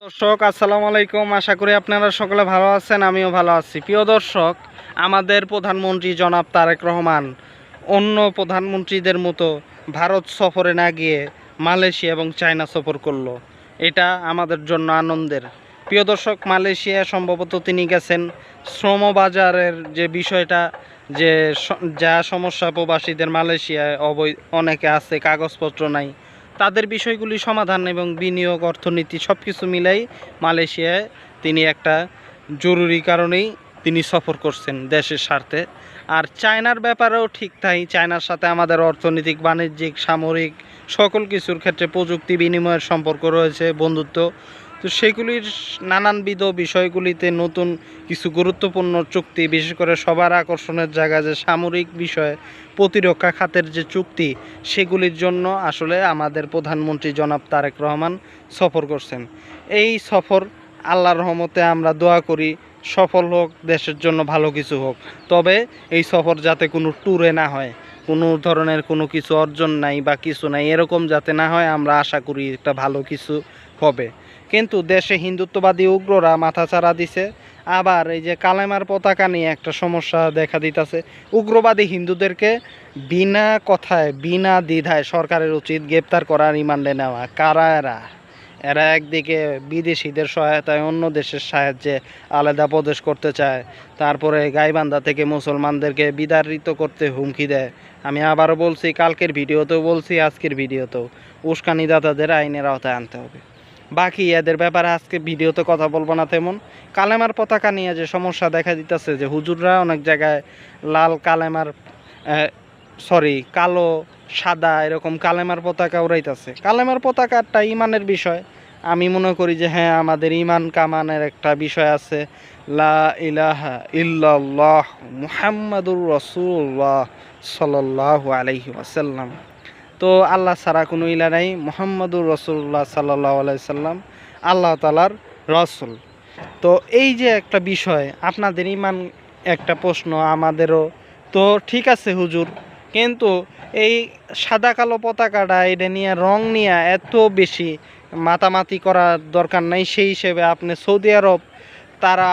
দর্শক আসসালামু আলাইকুম। আশা করি আপনারা সকলে ভালো আছেন, আমিও ভালো আছি। প্রিয় দর্শক, আমাদের প্রধানমন্ত্রী জনাব তারেক রহমান অন্য প্রধানমন্ত্রীদের মতো ভারত সফরে না গিয়ে মালয়েশিয়া এবং চায়না সফর করলো। এটা আমাদের জন্য আনন্দের। প্রিয় দর্শক, মালয়েশিয়া সম্ভবত তিনি গেছেন শ্রমবাজারের যে বিষয়টা, যে যা সমস্যা প্রবাসীদের মালয়েশিয়ায় অনেকে আছে, কাগজপত্র নাই, তাদের বিষয়গুলি সমাধান এবং বিনিয়োগ অর্থনীতি সব কিছু মিলাই মালয়েশিয়ায় তিনি একটা জরুরি কারণেই তিনি সফর করছেন দেশের স্বার্থে। আর চায়নার ব্যাপারেও ঠিক তাই। চায়নার সাথে আমাদের অর্থনৈতিক, বাণিজ্যিক, সামরিক সকল কিছুর ক্ষেত্রে প্রযুক্তি বিনিময়ের সম্পর্ক রয়েছে, বন্ধুত্ব। তো সেগুলির নানানবিধ বিষয়গুলিতে নতুন কিছু গুরুত্বপূর্ণ চুক্তি, বিশেষ করে সবার আকর্ষণের জায়গা যে সামরিক বিষয়ে প্রতিরক্ষা খাতের যে চুক্তি, সেগুলির জন্য আসলে আমাদের প্রধানমন্ত্রী জনাব তারেক রহমান সফর করছেন। এই সফর আল্লাহর রহমতে আমরা দোয়া করি সফল হোক, দেশের জন্য ভালো কিছু হোক। তবে এই সফর যাতে কোনো ট্যুরে না হয়, কোনো ধরনের কোনো কিছু অর্জন নাই বা কিছু নাই, এরকম যাতে না হয়, আমরা আশা করি একটা ভালো কিছু হবে। কিন্তু দেশে হিন্দুত্ববাদী উগ্ররা মাথাচাড়া দিছে। আবার এই যে কালেমার পতাকা নিয়ে একটা সমস্যা দেখা দিতেছে। উগ্রবাদী হিন্দুদেরকে বিনা কথায়, বিনা দ্বিধায় সরকারের উচিত গ্রেপ্তার করা, রিমান্ডে নেওয়া। কারা এরা? এরা একদিকে বিদেশিদের সহায়তায় অন্য দেশের সাহায্যে আলাদা প্রদেশ করতে চায়, তারপরে গাইবান্ধা থেকে মুসলমানদেরকে বিতাড়িত করতে হুমকি দেয়। আমি আবারও বলছি, কালকের ভিডিওতেও বলছি, আজকের ভিডিওতেও, উস্কানিদাতাদের আইনের আওতায় আনতে হবে। বাকি এদের ব্যাপারে আজকে ভিডিওতে কথা বলবো না তেমন। কালেমার পতাকা নিয়ে যে সমস্যা দেখা দিতেছে, যে হুজুররা অনেক জায়গায় লাল কালেমার, কালো, সাদা এরকম কালেমার পতাকা উড়াইতেছে। কালেমার পতাকাটা ইমানের বিষয়। আমি মনে করি যে হ্যাঁ, আমাদের ইমান কামানের একটা বিষয় আছে, লা ইলাহা ইল্লাল্লাহ মুহাম্মাদুর রাসূলুল্লাহ সাল্লাল্লাহু আলাইহি ওয়াসাল্লাম। তো আল্লাহ ছাড়া কোনো ইলা নাই, মুহাম্মাদুর রাসূলুল্লাহ সাল্লাল্লাহু আলাইহি সাল্লাম আল্লাহ তাআলার রাসূল। তো এই যে একটা বিষয়, আপনাদের ইমান একটা প্রশ্ন, আমাদেরও। তো ঠিক আছে হুজুর, কিন্তু এই সাদা কালো পতাকাটা এটা নিয়ে, রং নিয়ে এত বেশি মাতামাতি করার দরকার নাই। সেই হিসেবে আপনি সৌদি আরব,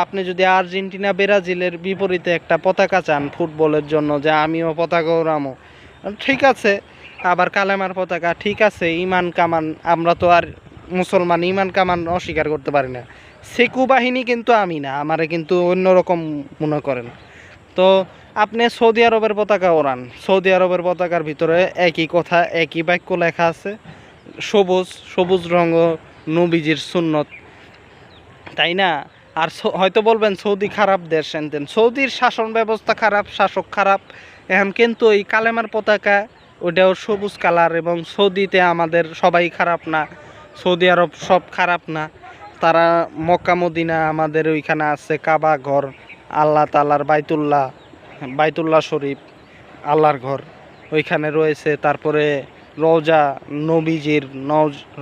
আপনি যদি আর্জেন্টিনা ব্রাজিলের বিপরীতে একটা পতাকা চান ফুটবলের জন্য, যে আমিও পতাকা ওড়ামো, ঠিক আছে। আবার কালেমার পতাকা, ঠিক আছে। ইমান কামান, আমরা তো আর মুসলমান, ইমান কামান অস্বীকার করতে পারি না। সেকু বাহিনী কিন্তু আমি না, আমারে কিন্তু অন্যরকম মনে করেন। তো আপনি সৌদি আরবের পতাকা ওড়ান, সৌদি আরবের পতাকার ভিতরে একই কথা, একই বাক্য লেখা আছে, সবুজ, সবুজ রঙ নবীজির সুন্নত, তাই না? আর হয়তো বলবেন সৌদি খারাপ দেশ, এনতেন সৌদির শাসন ব্যবস্থা খারাপ, শাসক খারাপ, এখন কিন্তু এই কালেমার পতাকা ওইটাও সবুজ কালার। এবং সৌদিতে আমাদের সবাই খারাপ না, সৌদি আরব সব খারাপ না। তারা মক্কা মদিনা, আমাদের ওইখানে আছে কাবা ঘর, আল্লাহ তাআলার বাইতুল্লাহ শরীফ, আল্লাহর ঘর ওইখানে রয়েছে। তারপরে রওজা, নবীজির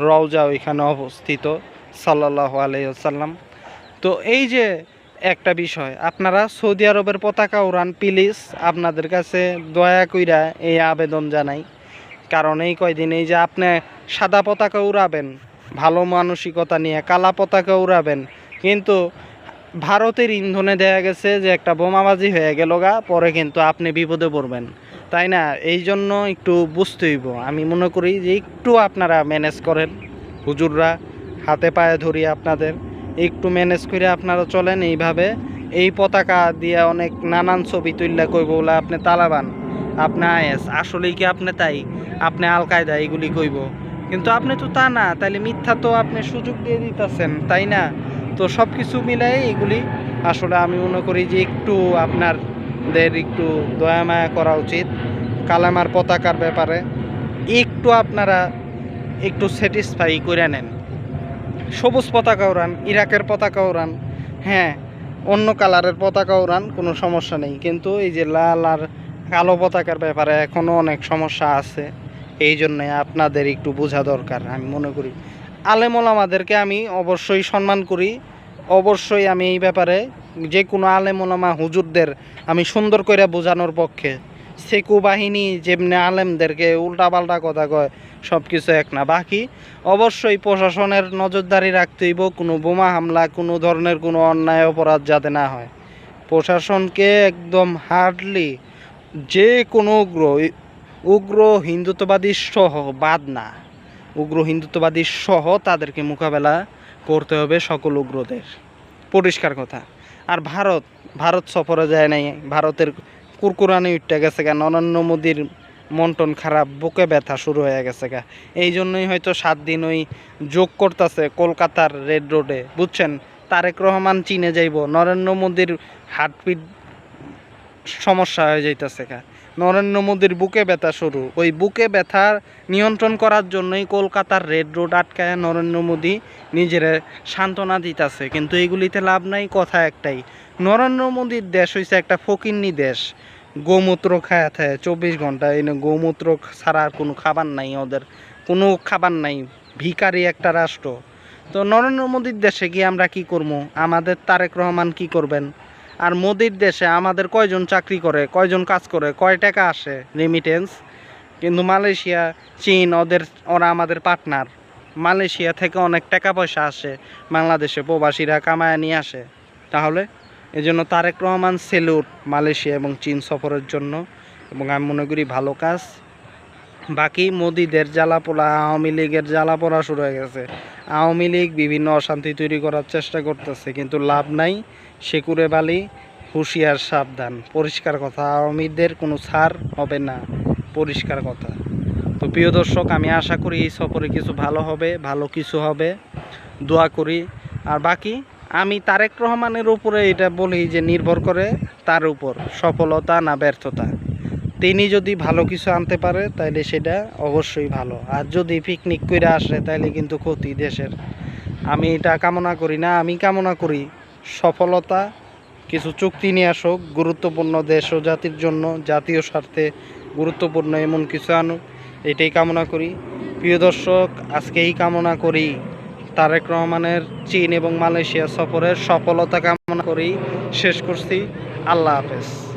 রওজা ওইখানে অবস্থিত সাল্লাল্লাহু আলাইহি ওয়াসাল্লাম। তো এই যে একটা বিষয়, আপনারা সৌদি আরবের পতাকা উড়ান প্লিজ, আপনাদের কাছে দয়া কইরা এই আবেদন জানাই। কারণ এই কয়দিন এই যে আপনি সাদা পতাকা উড়াবেন ভালো মানসিকতা নিয়ে, কালা পতাকা উড়াবেন, কিন্তু ভারতের ইন্ধনে দেখা গেছে যে একটা বোমাবাজি হয়ে গেল গা, পরে কিন্তু আপনি বিপদে পড়বেন, তাই না? এই জন্য একটু বুঝতে হইব। আমি মনে করি যে একটু আপনারা ম্যানেজ করেন, হুজুররা হাতে পায়ে ধরি আপনাদের, একটু ম্যানেজ করে আপনারা চলেন এইভাবে। এই পতাকা দিয়ে অনেক নানান ছবি তুললে কইব বলে আপনি তালেবান, আপনি আইএস, আসলেই কি আপনি তাই? আপনি আল কায়দা, এগুলি কইব। কিন্তু আপনি তো তা না, তাইলে মিথ্যা তো আপনি সুযোগ দিয়ে দিতেছেন, তাই না? তো সব কিছু মিলাই এগুলি আসলে আমি মনে করি যে একটু আপনাদের একটু দয়া মায়া করা উচিত। কালামার পতাকার ব্যাপারে একটু আপনারা একটু স্যাটিসফাই করে নেন। সবুজ পতাকা উড়ান, ইরাকের পতাকা উড়ান, হ্যাঁ, অন্য কালারের পতাকা উড়ান, কোনো সমস্যা নেই। কিন্তু এই যে লাল আর কালো পতাকার ব্যাপারে এখনও অনেক সমস্যা আছে। এই জন্যে আপনাদের একটু বোঝা দরকার। আমি মনে করি আলেম ওলামাদেরকে আমি অবশ্যই সম্মান করি, অবশ্যই আমি এই ব্যাপারে যে কোনো আলেম ওলামা হুজুরদের আমি সুন্দর করে বোঝানোর পক্ষে। সেকু বাহিনী যেমনি আলেমদেরকে উল্টাপাল্টা কথা কয়, সব কিছু এক না। বাকি অবশ্যই প্রশাসনের নজরদারি রাখতে হইব, কোনো বোমা হামলা, কোনো ধরনের কোনো অন্যায় অপরাধ যাতে না হয়। প্রশাসনকে একদম হার্ডলি যে কোনো উগ্র হিন্দুত্ববাদী সহ বাদ না, উগ্র হিন্দুত্ববাদী সহ তাদেরকে মোকাবেলা করতে হবে সকল উগ্রদের, পরিষ্কার কথা। আর ভারত সফরে যায় নাই, ভারতের কুরকুরানি উঠতে গেছে গা, নরেন্দ্র মোদীর মন্টন খারাপ, বুকে ব্যথা শুরু হয়ে গেছে গা। এই জন্যই হয়তো 7 দিন ওই যোগ করতেছে কলকাতার রেড রোডে, বুঝছেন। তারেক রহমান চীনে যাইব, নরেন্দ্র মোদীর হার্টবিট সমস্যা হয়ে যাইতেছে গা, নরেন্দ্র মোদীর বুকে ব্যথা শুরু। ওই বুকে ব্যথা নিয়ন্ত্রণ করার জন্যই কলকাতার রেড রোড আটকায় নরেন্দ্র মোদী নিজের সান্ত্বনা দিতেছে। কিন্তু এগুলিতে লাভ নাই, কথা একটাই, নরেন্দ্র মোদীর দেশ হইছে একটা ফকিন্নি দেশ, গোমূত্র খায় থাকে 24 ঘন্টা, এই গোমূত্র ছাড়া আর কোনো খাবার নাই, ওদের কোনো খাবার নাই, ভিখারি একটা রাষ্ট্র। তো নরেন্দ্র মোদীর দেশে গিয়ে আমরা কি করবো? আমাদের তারেক রহমান কি করবেন? আর মোদির দেশে আমাদের কয়জন চাকরি করে, কয়জন কাজ করে, কয় টাকা আসে রেমিটেন্স? কিন্তু মালয়েশিয়া, চীন, ওরা আমাদের পার্টনার। মালয়েশিয়া থেকে অনেক টাকা পয়সা আসে বাংলাদেশে, প্রবাসীরা কামায় নিয়ে আসে। তাহলে এজন্য তারেক রহমান সেলুট মালয়েশিয়া এবং চীন সফরের জন্য, এবং আমি মনে করি ভালো কাজ। বাকি মোদিদের জ্বালাপোড়া, আওয়ামী লীগের জ্বালাপোড়া শুরু হয়ে গেছে। আওয়ামী লীগ বিভিন্ন অশান্তি তৈরি করার চেষ্টা করতেছে, কিন্তু লাভ নাই, সেকুরে বালি, হুঁশিয়ার সাবধান, পরিষ্কার কথা। আওয়ামীদের কোনো ছাড় হবে না, পরিষ্কার কথা। তো প্রিয় দর্শক, আমি আশা করি এই সফরে কিছু ভালো হবে, ভালো কিছু হবে, দোয়া করি। আর বাকি আমি তারেক রহমানের উপরে এটা বলি যে নির্ভর করে তার উপর সফলতা না ব্যর্থতা। তিনি যদি ভালো কিছু আনতে পারে তাইলে সেটা অবশ্যই ভালো, আর যদি পিকনিক করে আসে তাইলে কিন্তু ক্ষতি দেশের। আমি এটা কামনা করি না, আমি কামনা করি সফলতা, কিছু চুক্তি নিয়ে আসুক, গুরুত্বপূর্ণ দেশ ও জাতির জন্য, জাতীয় স্বার্থে গুরুত্বপূর্ণ এমন কিছু আনুক, এটাই কামনা করি। প্রিয় দর্শক, আজকে এই কামনা করি তারেক রহমানের চীন এবং মালয়েশিয়া সফরের সফলতা কামনা করি শেষ করছি। আল্লাহ হাফেজ।